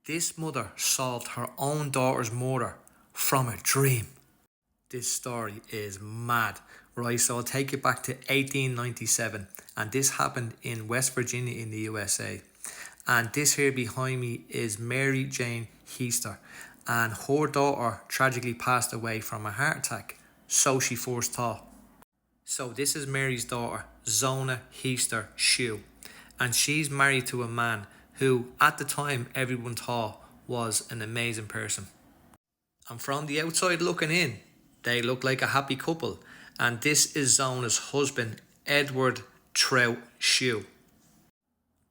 This mother solved her own daughter's murder from a dream. This story is mad, right? So I'll take you back to 1897, and this happened in West Virginia in the USA. And this here behind me is Mary Jane Heaster, and her daughter tragically passed away from a heart attack, so she first thought. So this is Mary's daughter, Zona Heaster Shue, and she's married to a man who, at the time, everyone thought was an amazing person. And from the outside looking in, they look like a happy couple. And this is Zona's husband, Edward Trout Shue.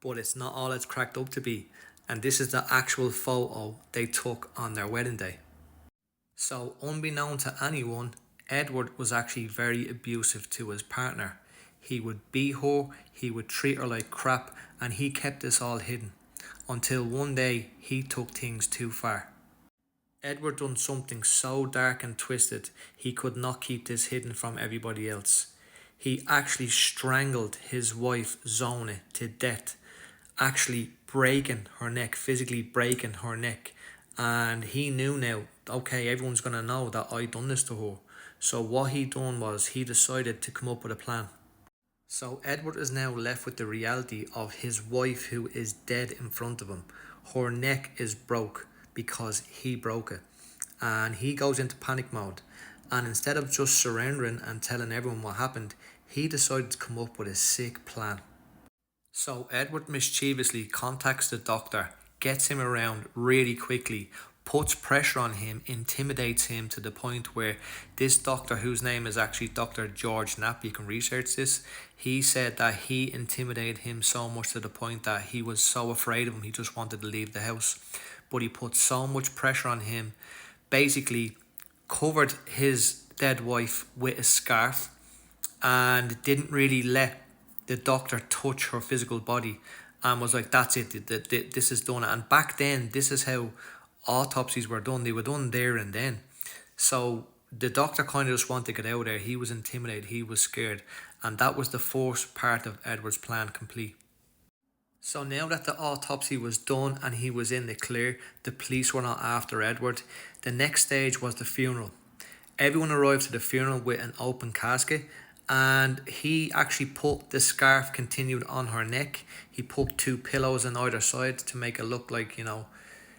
But it's not all it's cracked up to be. And this is the actual photo they took on their wedding day. So, unbeknown to anyone, Edward was actually very abusive to his partner. He would beat her, he would treat her like crap, and he kept this all hidden. Until one day, he took things too far. Edward done something so dark and twisted, he could not keep this hidden from everybody else. He actually strangled his wife Zona to death, actually breaking her neck, physically breaking her neck. And he knew now, okay, everyone's going to know that I done this to her. So what he done was he decided to come up with a plan. So Edward is now left with the reality of his wife who is dead in front of him. Her neck is broke because he broke it. And he goes into panic mode. And instead of just surrendering and telling everyone what happened, he decided to come up with a sick plan. So Edward mischievously contacts the doctor, gets him around really quickly, puts pressure on him, intimidates him to the point where this doctor, whose name is actually Dr. George Knapp, you can research this, he said that he intimidated him so much to the point that he was so afraid of him he just wanted to leave the house. But he put so much pressure on him, basically covered his dead wife with a scarf and didn't really let the doctor touch her physical body, and was like, that's it, this is done. And back then, this is how autopsies were done. They were done there and then. So the doctor kind of just wanted to get out of there. He was intimidated, he was scared, and that was the first part of Edward's plan complete. So now that the autopsy was done and he was in the clear, the police were not after Edward. The next stage was the funeral. Everyone arrived to the funeral with an open casket, and he actually put the scarf continued on her neck. He put two pillows on either side to make it look like,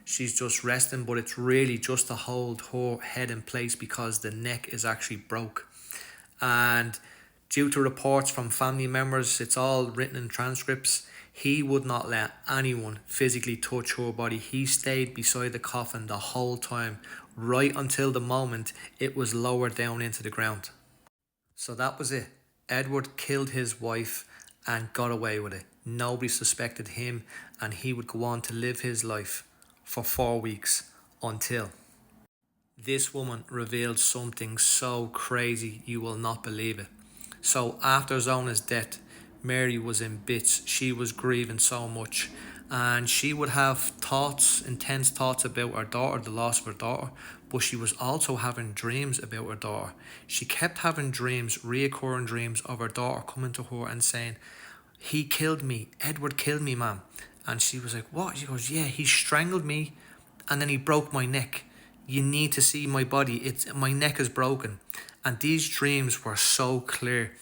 she's just resting, but it's really just to hold her head in place because the neck is actually broke. And due to reports from family members, it's all written in transcripts, he would not let anyone physically touch her body. He stayed beside the coffin the whole time, right until the moment it was lowered down into the ground. So that was it. Edward killed his wife and got away with it. Nobody suspected him, and he would go on to live his life for 4 weeks until this woman revealed something so crazy you will not believe it. So after Zona's death, Mary was in bits. She was grieving so much, and she would have thoughts, intense thoughts about her daughter, the loss of her daughter, but she was also having dreams about her daughter. She kept having dreams, reoccurring dreams of her daughter coming to her and saying, he killed me, Edward killed me, ma'am. And she was like, what? She goes, yeah, he strangled me and then he broke my neck. You need to see my body, my neck is broken. And these dreams were so clear.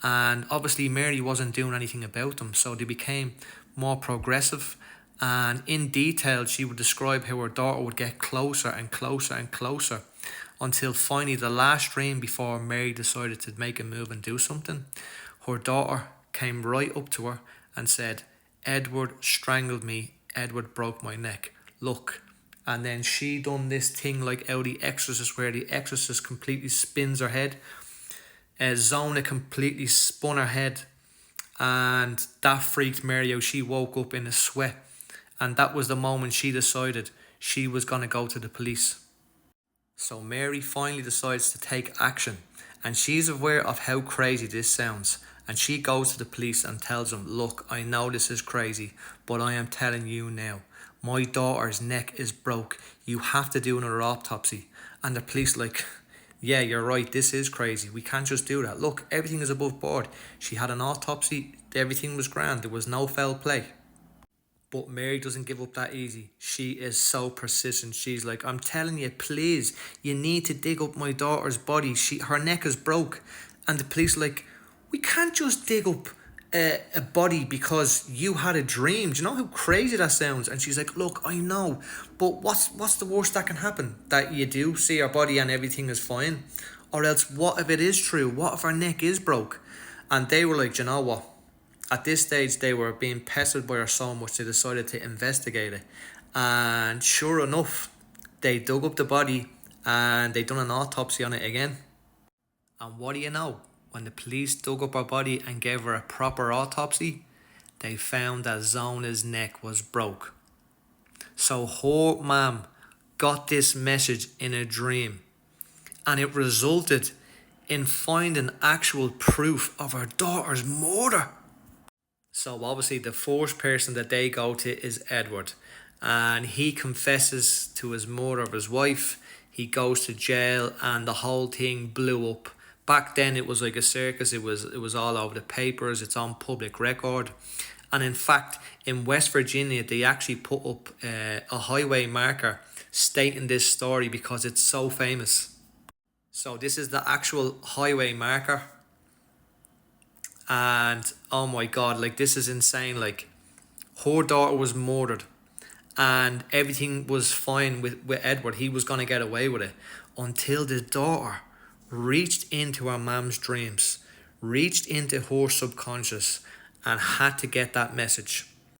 And obviously Mary wasn't doing anything about them, so they became more progressive. And in detail, she would describe how her daughter would get closer and closer and closer until finally the last dream before Mary decided to make a move and do something, her daughter came right up to her and said, Edward strangled me, Edward broke my neck, look. And then she done this thing like out The Exorcist, where the Exorcist completely spins her head. Zona completely spun her head, and that freaked Mary out. She woke up in a sweat, and that was the moment she decided she was going to go to the police. So Mary finally decides to take action, and she's aware of how crazy this sounds, and she goes to the police and tells them, look, I know this is crazy, but I am telling you now, my daughter's neck is broke, you have to do another autopsy. And the police like, yeah, you're right, this is crazy, we can't just do that, look, everything is above board, she had an autopsy, everything was grand, there was no foul play. But Mary doesn't give up that easy. She is so persistent. She's like, I'm telling you, please, you need to dig up my daughter's body. Her neck is broke. And the police are like, we can't just dig up a body because you had a dream. Do you know how crazy that sounds? And she's like, look, I know, but what's the worst that can happen? That you do see her body and everything is fine? Or else, what if it is true? What if her neck is broke? And they were like, do you know what? At this stage, they were being pestered by her so much, they decided to investigate it. And sure enough, they dug up the body and they done an autopsy on it again. And what do you know? When the police dug up her body and gave her a proper autopsy, they found that Zona's neck was broke. So her mum got this message in a dream, and it resulted in finding actual proof of her daughter's murder. So obviously the first person that they go to is Edward, and he confesses to his murder of his wife. He goes to jail and the whole thing blew up. Back then it was like a circus. It was all over the papers. It's on public record. And in fact, in West Virginia, they actually put up a highway marker stating this story because it's so famous. So this is the actual highway marker. And oh my god, like, this is insane. Like, her daughter was murdered and everything was fine with Edward. He was going to get away with it until the daughter reached into her mum's dreams, reached into her subconscious, and had to get that message.